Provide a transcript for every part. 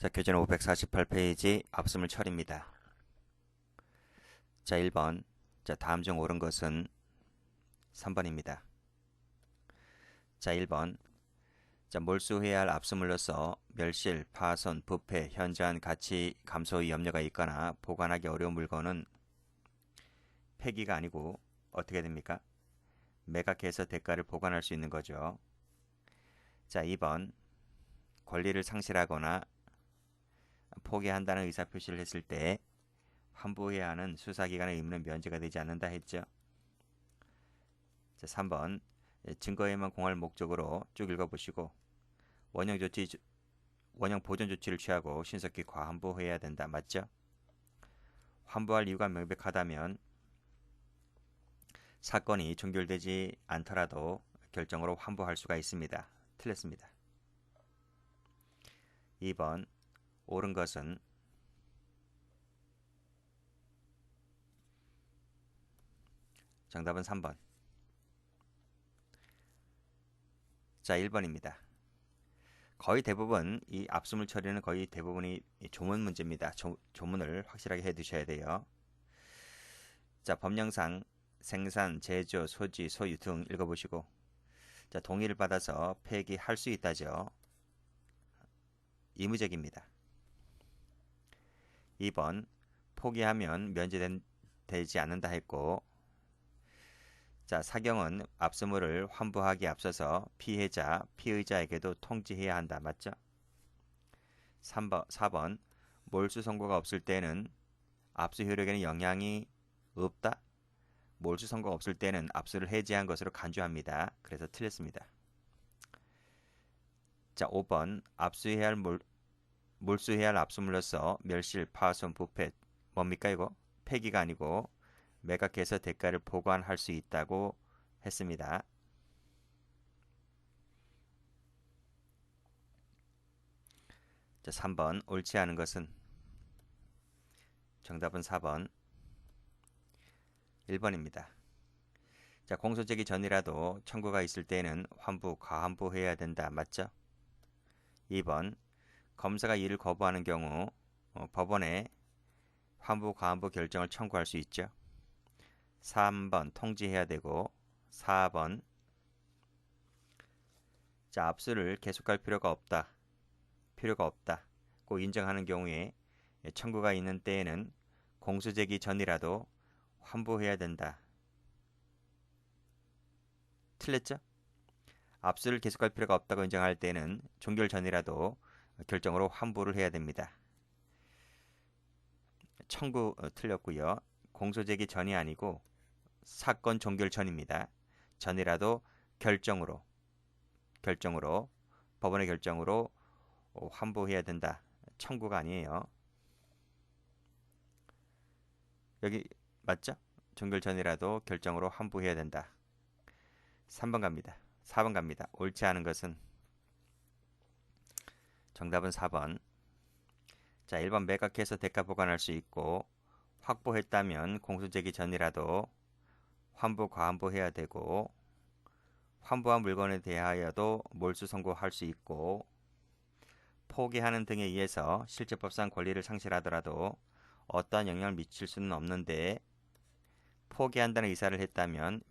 자, 교재는 548페이지 압수물 처리입니다. 자, 1번. 자, 다음 중 옳은 것은 3번입니다. 자, 1번. 자, 몰수해야 할 압수물로서 멸실, 파손, 부패, 현저한 가치 감소의 염려가 있거나 보관하기 어려운 물건은 폐기가 아니고 어떻게 됩니까? 매각해서 대가를 보관할 수 있는 거죠. 자, 2번. 권리를 상실하거나 포기한다는 의사표시를 했을 때 환부해야 하는 수사기관의 의무는 면제가 되지 않는다 했죠. 자, 3번. 증거에만 공할 목적으로 쭉 읽어보시고 원형 보존 조치를 취하고 신속히 과환부해야 된다. 맞죠? 환부할 이유가 명백하다면 사건이 종결되지 않더라도 결정으로 환부할 수가 있습니다. 틀렸습니다. 2번. 옳은 것은 정답은 3번. 자, 1번입니다. 거의 대부분 이 압수물 처리는 거의 대부분이 조문 문제입니다. 조문을 확실하게 해 두셔야 돼요. 자, 법령상 생산, 제조, 소지, 소유 등 읽어보시고 자, 동의를 받아서 폐기할 수 있다죠. 의무적입니다. 2번. 포기하면 면제되지 않는다 했고 자, 사경은 압수물을 환부하기 앞서서 피해자, 피의자에게도 통지해야 한다. 맞죠? 4번. 몰수 선고가 없을 때는 압수 효력에는 영향이 없다. 몰수 선고가 없을 때는 압수를 해제한 것으로 간주합니다. 그래서 틀렸습니다. 자, 5번. 몰수해야 할 압수물로서 멸실, 파손, 부패 뭡니까 이거? 폐기가 아니고 매각해서 대가를 보관할 수 있다고 했습니다. 자, 3번. 옳지 않은 것은 정답은 4번. 1번입니다. 자, 공소제기 전이라도 청구가 있을 때는 환부, 과환부해야 된다. 맞죠? 2번. 검사가 이를 거부하는 경우 법원에 환부, 과환부 결정을 청구할 수 있죠. 3번. 통지해야 되고 4번. 자, 압수를 계속할 필요가 없다. 고 인정하는 경우에 청구가 있는 때에는 공소제기 전이라도 환부해야 된다. 틀렸죠? 압수를 계속할 필요가 없다고 인정할 때는 종결 전이라도 결정으로 환부를 해야 됩니다. 청구 틀렸고요. 공소제기 전이 아니고 사건 종결 전입니다. 전이라도 결정으로 법원의 결정으로 환부해야 된다. 청구가 아니에요. 여기 맞죠? 종결 전이라도 결정으로 환부해야 된다. 3번 갑니다. 4번 갑니다. 옳지 않은 것은 정답은 4번. 자, 1번. 매각해서 대가 보관할 수 있고 확보했다면 공소제기 전이라도 환부, 과환부해야 되고 환부한 물건에 대하여도 몰수 선고할 수 있고 포기하는 등에 의해서 실제법상 권리를 상실하더라도 어떠한 영향을 미칠 수는 없는데 포기한다는 의사를 했다면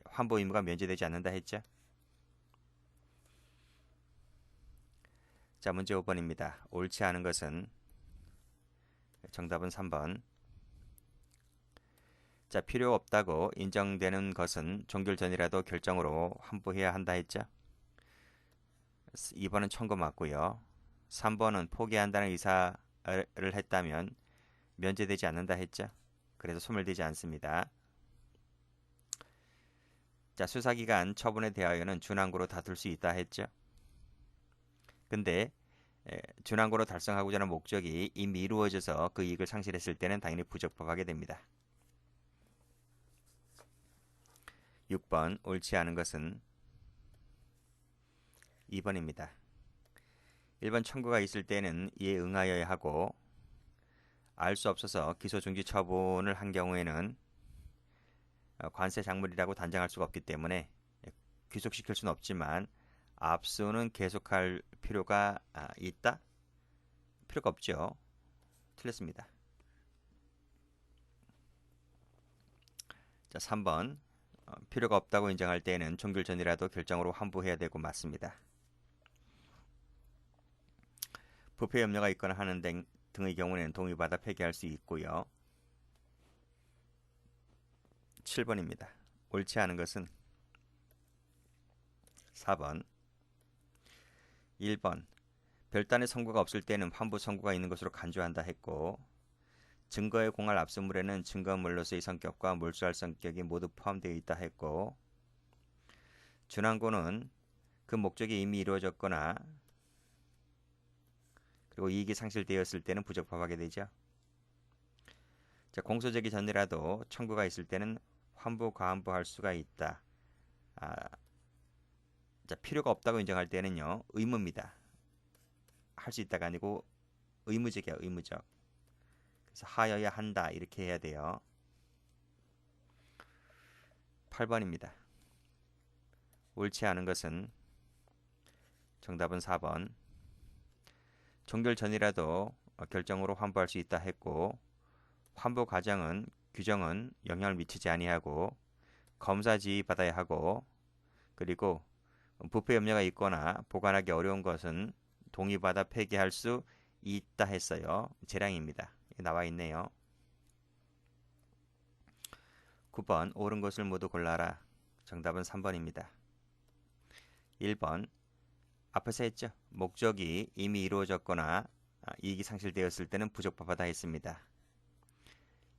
환부 의무가 면제되지 않는다 했죠. 자, 문제 5번입니다. 옳지 않은 것은 정답은 3번. 자, 필요 없다고 인정되는 것은 종결 전이라도 결정으로 환부해야 한다 했죠. 2번은 청구 맞고요. 3번은 포기한다는 의사를 했다면 면제되지 않는다 했죠. 그래서 소멸되지 않습니다. 자, 수사기관 처분에 대하여는 준항고로 다툴 수 있다 했죠. 근데 준항고로 달성하고자 하는 목적이 이미 이루어져서 그 이익을 상실했을 때는 당연히 부적법하게 됩니다. 6번. 옳지 않은 것은 2번입니다. 1번. 청구가 있을 때는 이에 응하여야 하고 알 수 없어서 기소 중지 처분을 한 경우에는 관세 작물이라고 단정할 수가 없기 때문에 귀속시킬 수는 없지만 압수는 계속할 필요가 있다. 필요가 없죠. 틀렸습니다. 자, 3번. 필요가 없다고 인정할 때에는 종결 전이라도 결정으로 환부해야 되고 맞습니다. 부패 염려가 있거나 하는 등의 경우에는 동의받아 폐기할 수 있고요. 7번입니다. 옳지 않은 것은 4번, 1번. 별단의 선고가 없을 때는 환부 선고가 있는 것으로 간주한다 했고, 증거에 공할 압수물에는 증거물로서의 성격과 몰수할 성격이 모두 포함되어 있다 했고, 준항고는 그 목적이 이미 이루어졌거나 그리고 이익이 상실되었을 때는 부적법하게 되죠. 자, 공소제기 전이라도 청구가 있을 때는 환부, 과환부할 수가 있다. 자, 필요가 없다고 인정할 때는요, 의무입니다. 할 수 있다가 아니고 의무적이야, 의무적. 그래서 하여야 한다 이렇게 해야 돼요. 8번입니다. 옳지 않은 것은 정답은 4번. 종결 전이라도 결정으로 환부할 수 있다 했고, 환부 규정은 영향을 미치지 아니하고 검사 지휘 받아야 하고, 그리고 부패 염려가 있거나 보관하기 어려운 것은 동의받아 폐기할 수 있다 했어요. 재량입니다. 나와 있네요. 9번. 옳은 것을 모두 골라라. 정답은 3번입니다. 1번. 앞에서 했죠. 목적이 이미 이루어졌거나 이익이 상실되었을 때는 부적법하다 했습니다.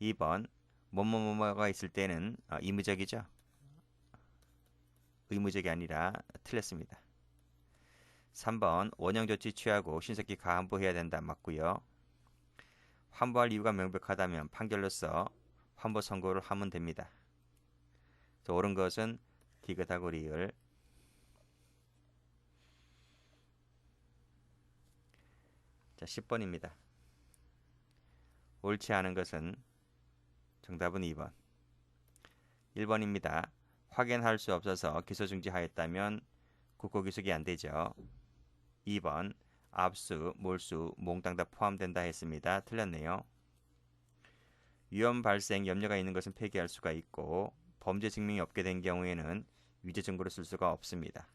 2번. 뭐뭐뭐가 있을 때는 의무적이죠. 의무적이 아니라 틀렸습니다. 3번. 원형조치 취하고 신속히 가환부해야 된다. 맞고요. 환부할 이유가 명백하다면 판결로서 환부 선고를 하면 됩니다. 옳은 것은 디귿하고 리을. 자, 10번입니다. 옳지 않은 것은 정답은 2번. 1번입니다. 확인할 수 없어서 기소 중지하였다면 국고기소가 안 되죠. 2번. 압수, 몰수, 몽땅 다 포함된다 했습니다. 틀렸네요. 위험 발생 염려가 있는 것은 폐기할 수가 있고, 범죄 증명이 없게 된 경우에는 위조 증거로 쓸 수가 없습니다.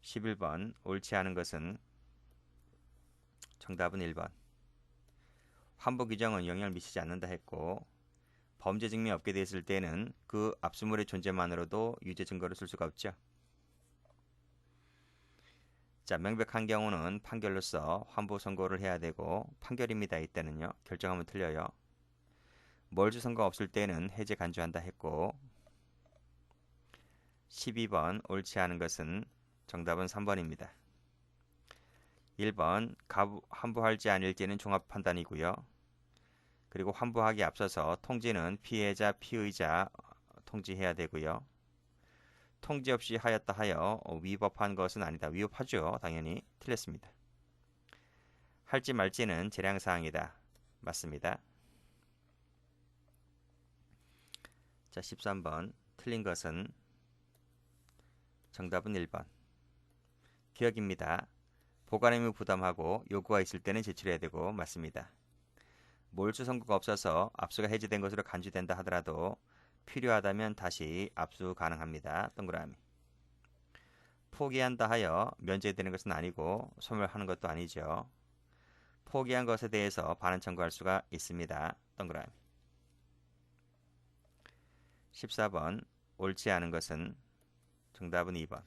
11번. 옳지 않은 것은 정답은 1번. 환부 규정은 영향을 미치지 않는다 했고, 범죄 증명이 없게 됐을 때는 그 압수물의 존재만으로도 유죄 증거로 쓸 수가 없죠. 자, 명백한 경우는 판결로서 환부 선고를 해야 되고, 판결입니다. 이때는요. 결정하면 틀려요. 몰수 선고가 없을 때는 해제 간주한다 했고, 12번. 옳지 않은 것은 정답은 3번입니다. 1번. 환부할지 아닐지는 종합 판단이고요. 그리고 환부하기 앞서서 통지는 피해자, 피의자 통지해야 되고요. 통지 없이 하였다 하여 위법한 것은 아니다. 위법하죠. 당연히. 틀렸습니다. 할지 말지는 재량사항이다. 맞습니다. 자, 13번. 틀린 것은 정답은 1번. 기억입니다. 보관 의무 부담하고 요구가 있을 때는 제출해야 되고 맞습니다. 몰수 선고가 없어서 압수가 해제된 것으로 간주된다 하더라도 필요하다면 다시 압수 가능합니다. 동그라미. 포기한다 하여 면제되는 것은 아니고 소멸하는 것도 아니죠. 포기한 것에 대해서 반환 청구할 수가 있습니다. 동그라미. 14번. 옳지 않은 것은 정답은 2번.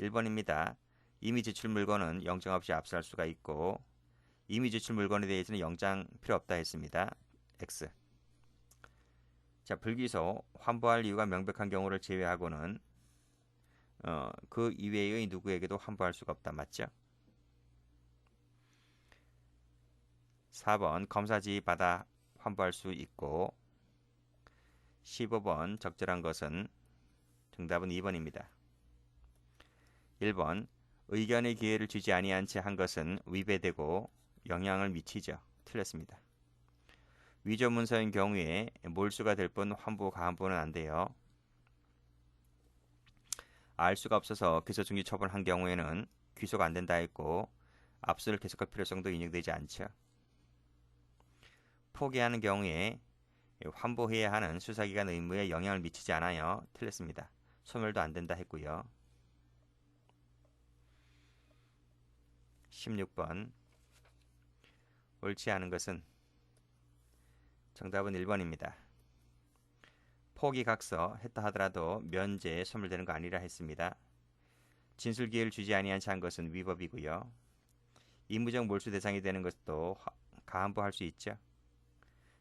1번입니다. 이미 제출 물건은 영장 없이 압수할 수가 있고, 이미 제출 물건에 대해서는 영장 필요 없다 했습니다. X. 자, 불기소, 환부할 이유가 명백한 경우를 제외하고는 그 이외의 누구에게도 환부할 수가 없다. 맞죠? 4번. 검사 지휘 받아 환부할 수 있고, 15번. 적절한 것은 정답은 2번입니다. 1번. 의견의 기회를 주지 아니한 채 한 것은 위배되고 영향을 미치죠. 틀렸습니다. 위조 문서인 경우에 몰수가 될 뿐 환부, 가환부는 안 돼요. 알 수가 없어서 기소 중지 처분한 경우에는 귀소가 안 된다 했고, 압수를 계속할 필요성도 인정되지 않죠. 포기하는 경우에 환보해야 하는 수사기관 의무에 영향을 미치지 않아요. 틀렸습니다. 소멸도 안 된다 했고요. 16번 옳지 않은 것은 정답은 1번입니다. 포기각서 했다 하더라도 면제에 소멸되는 거 아니라 했습니다. 진술기회를 주지 아니한 한 것은 위법이고요. 임무적 몰수 대상이 되는 것도 가한부할 수 있죠.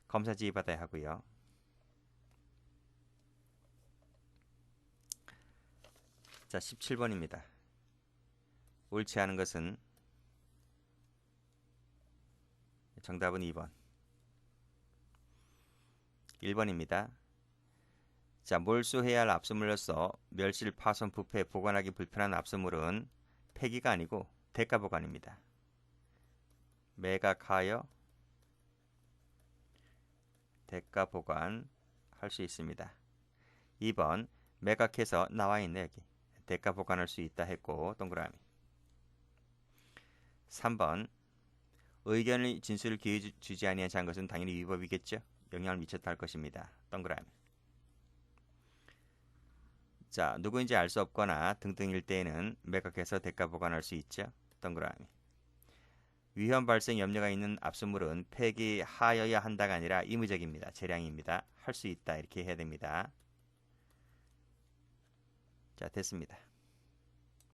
검사 지휘 받아야 하고요. 자, 17번입니다. 옳지 않은 것은 정답은 2번. 1번입니다. 자, 몰수해야 할 압수물로서 멸실, 파손, 부패, 보관하기 불편한 압수물은 폐기가 아니고 대가 보관입니다. 매각하여 대가 보관할 수 있습니다. 2번 매각해서 나와 있네 여기. 대가 보관할 수 있다 했고 동그라미. 3번 의견을 진술을 기회 주지 아니한 한 것은 당연히 위법이겠죠. 영향을 미쳤다 할 것입니다. 동그라미. 자, 누구인지 알 수 없거나 등등일 때에는 매각해서 대가 보관할 수 있죠. 동그라미. 위험 발생 염려가 있는 압수물은 폐기하여야 한다가 아니라 의무적입니다. 재량입니다. 할 수 있다 이렇게 해야 됩니다. 자, 됐습니다.